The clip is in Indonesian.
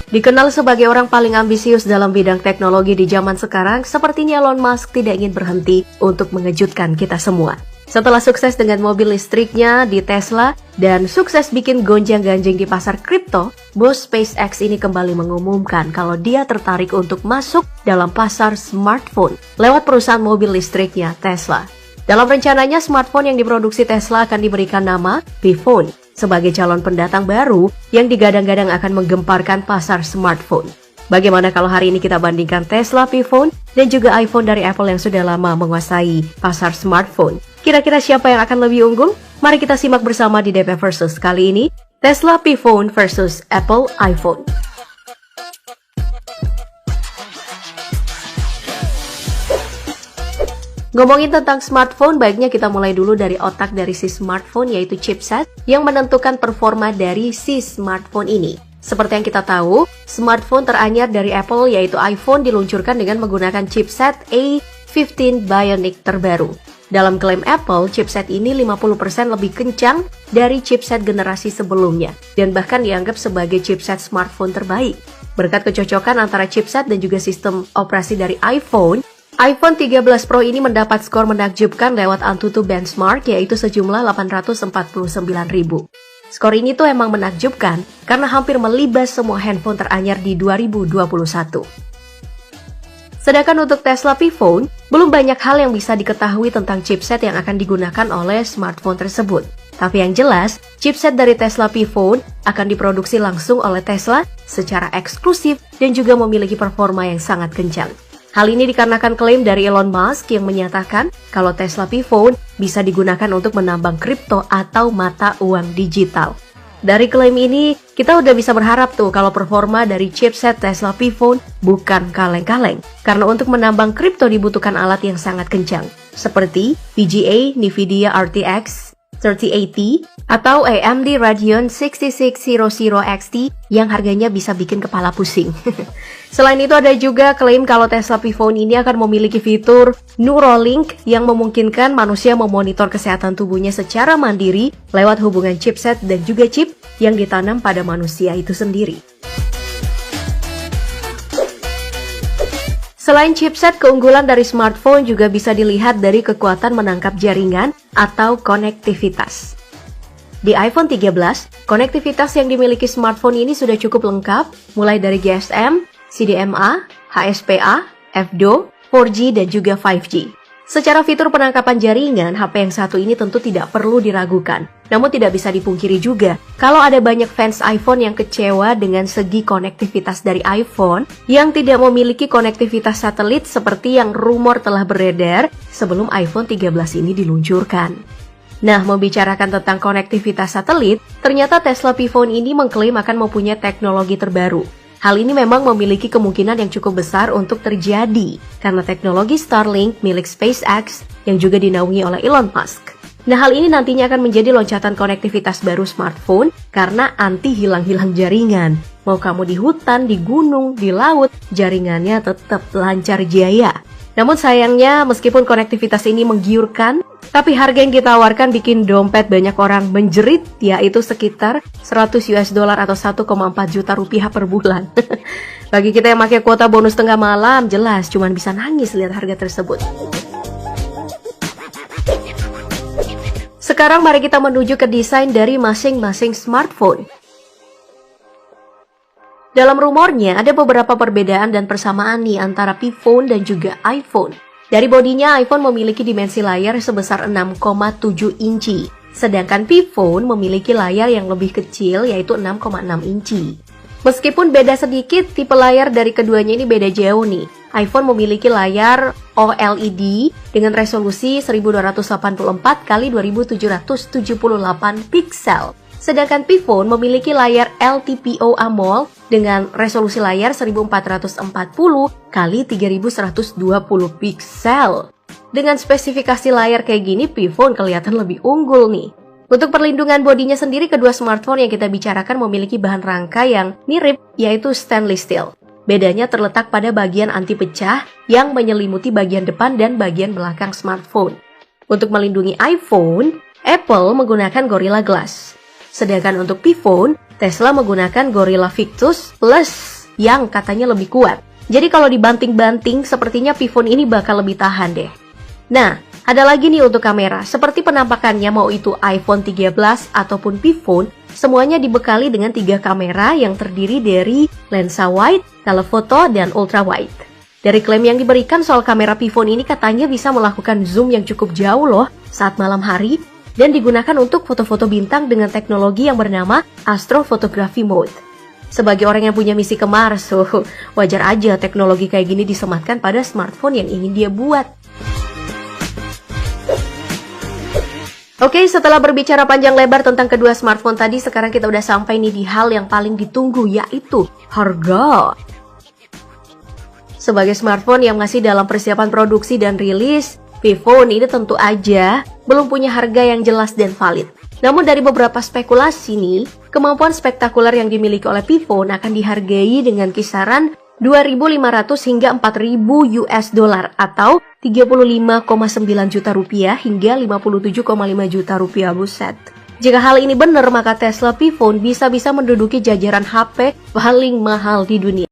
Dikenal sebagai orang paling ambisius dalam bidang teknologi di zaman sekarang, sepertinya Elon Musk tidak ingin berhenti untuk mengejutkan kita semua. Setelah sukses dengan mobil listriknya di Tesla dan sukses bikin gonjang-ganjing di pasar kripto, bos SpaceX ini kembali mengumumkan kalau dia tertarik untuk masuk dalam pasar smartphone lewat perusahaan mobil listriknya Tesla. Dalam rencananya, smartphone yang diproduksi Tesla akan diberikan nama P-Phone sebagai calon pendatang baru yang digadang-gadang akan menggemparkan pasar smartphone. Bagaimana kalau hari ini kita bandingkan Tesla P-Phone dan juga iPhone dari Apple yang sudah lama menguasai pasar smartphone? Kira-kira siapa yang akan lebih unggul? Mari kita simak bersama di DP Versus kali ini, Tesla P-Phone versus Apple iPhone. Ngomongin tentang smartphone, baiknya kita mulai dulu dari otak dari si smartphone, yaitu chipset yang menentukan performa dari si smartphone ini. Seperti yang kita tahu, smartphone teranyar dari Apple yaitu iPhone diluncurkan dengan menggunakan chipset A15 Bionic terbaru. Dalam klaim Apple, chipset ini 50% lebih kencang dari chipset generasi sebelumnya dan bahkan dianggap sebagai chipset smartphone terbaik. Berkat kecocokan antara chipset dan juga sistem operasi dari iPhone 13 Pro ini mendapat skor menakjubkan lewat Antutu benchmark yaitu sejumlah 849.000. Skor ini tuh emang menakjubkan karena hampir melibas semua handphone teranyar di 2021. Sedangkan untuk Tesla P-Phone, belum banyak hal yang bisa diketahui tentang chipset yang akan digunakan oleh smartphone tersebut. Tapi yang jelas, chipset dari Tesla P-Phone akan diproduksi langsung oleh Tesla secara eksklusif dan juga memiliki performa yang sangat kencang. Hal ini dikarenakan klaim dari Elon Musk yang menyatakan kalau Tesla P-Phone bisa digunakan untuk menambang kripto atau mata uang digital. Dari klaim ini, kita udah bisa berharap tuh kalau performa dari chipset Tesla P-Phone bukan kaleng-kaleng. Karena untuk menambang kripto dibutuhkan alat yang sangat kencang, seperti VGA NVIDIA RTX 3080 atau AMD Radeon 6600 XT yang harganya bisa bikin kepala pusing. Selain itu ada juga klaim kalau Tesla P-Phone ini akan memiliki fitur Neuralink yang memungkinkan manusia memonitor kesehatan tubuhnya secara mandiri lewat hubungan chipset dan juga chip yang ditanam pada manusia itu sendiri. Selain chipset, keunggulan dari smartphone juga bisa dilihat dari kekuatan menangkap jaringan atau konektivitas. Di iPhone 13, konektivitas yang dimiliki smartphone ini sudah cukup lengkap, mulai dari GSM, CDMA, HSPA, FDO, 4G, dan juga 5G. Secara fitur penangkapan jaringan, HP yang satu ini tentu tidak perlu diragukan. Namun tidak bisa dipungkiri juga, kalau ada banyak fans iPhone yang kecewa dengan segi konektivitas dari iPhone yang tidak memiliki konektivitas satelit seperti yang rumor telah beredar sebelum iPhone 13 ini diluncurkan. Nah, membicarakan tentang konektivitas satelit, ternyata Tesla P-Phone ini mengklaim akan mempunyai teknologi terbaru. Hal ini memang memiliki kemungkinan yang cukup besar untuk terjadi karena teknologi Starlink milik SpaceX yang juga dinaungi oleh Elon Musk. Nah, hal ini nantinya akan menjadi loncatan konektivitas baru smartphone karena anti hilang-hilang jaringan. Mau kamu di hutan, di gunung, di laut, jaringannya tetap lancar jaya. Namun sayangnya, meskipun konektivitas ini menggiurkan, tapi harga yang ditawarkan bikin dompet banyak orang menjerit, yaitu sekitar $100 atau 1,4 juta rupiah per bulan. Bagi kita yang pakai kuota bonus tengah malam, jelas cuman bisa nangis lihat harga tersebut. Sekarang mari kita menuju ke desain dari masing-masing smartphone. Dalam rumornya, ada beberapa perbedaan dan persamaan nih antara P-Phone dan juga iPhone. Dari bodinya, iPhone memiliki dimensi layar sebesar 6,7 inci, sedangkan P-Phone memiliki layar yang lebih kecil yaitu 6,6 inci. Meskipun beda sedikit, tipe layar dari keduanya ini beda jauh nih. iPhone memiliki layar OLED dengan resolusi 1284 x 2778 piksel. Sedangkan P-Phone memiliki layar LTPO AMOLED dengan resolusi layar 1440 x 3120 piksel. Dengan spesifikasi layar kayak gini, P-Phone kelihatan lebih unggul nih. Untuk perlindungan bodinya sendiri, kedua smartphone yang kita bicarakan memiliki bahan rangka yang mirip, yaitu stainless steel. Bedanya terletak pada bagian anti pecah yang menyelimuti bagian depan dan bagian belakang smartphone. Untuk melindungi iPhone, Apple menggunakan Gorilla Glass. Sedangkan untuk P-Phone, Tesla menggunakan Gorilla Victus Plus. yang katanya lebih kuat. Jadi kalau dibanting-banting, sepertinya Piphone ini bakal lebih tahan deh. Nah, ada lagi nih untuk kamera. Seperti penampakannya, mau itu iPhone 13 ataupun Piphone, semuanya dibekali dengan 3 kamera yang terdiri dari lensa wide, telephoto, dan ultra wide. Dari klaim yang diberikan soal kamera Piphone ini katanya bisa melakukan zoom yang cukup jauh loh saat malam hari dan digunakan untuk foto-foto bintang dengan teknologi yang bernama Astrophotography Mode. Sebagai orang yang punya misi ke Mars, wajar aja teknologi kayak gini disematkan pada smartphone yang ingin dia buat. Oke, setelah berbicara panjang lebar tentang kedua smartphone tadi, sekarang kita udah sampai nih di hal yang paling ditunggu, yaitu harga. Sebagai smartphone yang masih dalam persiapan produksi dan rilis, Piphone ini tentu aja belum punya harga yang jelas dan valid. Namun dari beberapa spekulasi nih, kemampuan spektakuler yang dimiliki oleh Piphone akan dihargai dengan kisaran 2.500 hingga 4.000 US dollar atau 35,9 juta rupiah hingga 57,5 juta rupiah, buset. Jika hal ini benar, maka Tesla Piphone bisa-bisa menduduki jajaran HP paling mahal di dunia.